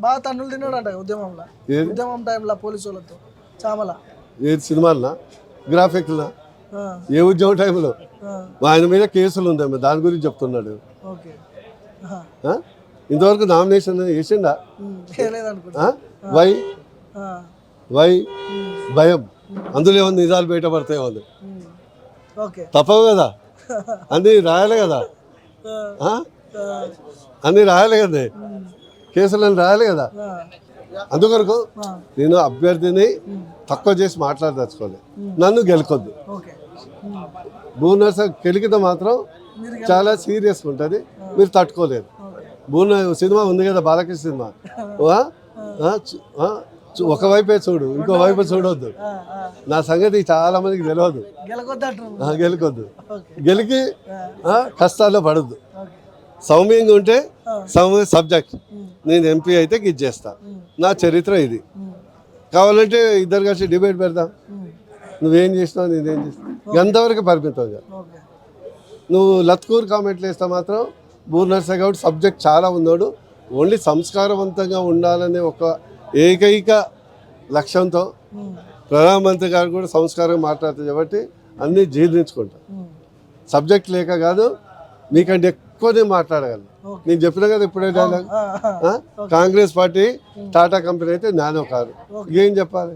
బాగా తన్నులు తిన్నాడంట ఉద్యమంలో. ఉద్యమం టైంలో పోలీసు వాళ్ళతో చామల. ఏది సినిమాలనా గ్రాఫిక్లా ఏ ఉద్యమం టైంలో ఆయన మీద కేసులు ఉందమ్మా దాని గురించి చెప్తున్నాడు. ఓకే. ఇంతవరకు నామినేషన్ వేసిండా? లేదనుకుంటా. వై వై భయం. అందులో ఏమన్నా నిజాలు బయటపడతాయి వాళ్ళు ఓకే. తప్పవు కదా, అన్నీ రాయాలి కదా, అన్నీ రాయాలి కదా, కేసులను రాయాలి కదా. అందుకొరకు నేను అభ్యర్థిని తక్కువ చేసి మాట్లాడదలుచుకోలేదు. నన్ను గెలుకొద్దు. భువనేశ్వర్ గెలికితే మాత్రం చాలా సీరియస్గా ఉంటుంది, మీరు తట్టుకోలేరు. సినిమా ఉంది కదా బాలకృష్ణ సినిమా, ఒకవైపే చూడు ఇంకో వైపు చూడొద్దు. నా సంగతి చాలా మందికి తెలియదు. గెలుకొద్దు, గెలికి కష్టాల్లో పడద్దు. సౌమ్యంగా ఉంటే సబ్జెక్ట్ నేను ఎంపీ అయితే గిజ్ చేస్తా. నా చరిత్ర ఇది. కావాలంటే ఇద్దరు కలిసి డిబేట్ పెడదాం. నువ్వేం చేసినావు నేనేం చేస్తావు ఎంతవరకు పరిమితం. నువ్వు లత్కూర్ కామెంట్లు వేస్తా మాత్రం భువనేశ్వర్ గౌడ్ సబ్జెక్ట్ చాలా ఉన్నాడు. ఓన్లీ సంస్కారవంతంగా ఉండాలనే ఒక ఏకైక లక్ష్యంతో ప్రధానమంత్రి గారు కూడా సంస్కారంగా మాట్లాడుతుంది కాబట్టి అన్నీ జీర్ణించుకుంటాం. సబ్జెక్ట్ లేక కాదు, మీకంటే ఎక్కువనే మాట్లాడగలను. నేను చెప్పిన కదా ఇప్పుడే dialogue, Congress party Tata company అయితే నానో కారు, ఏం చెప్పాలి.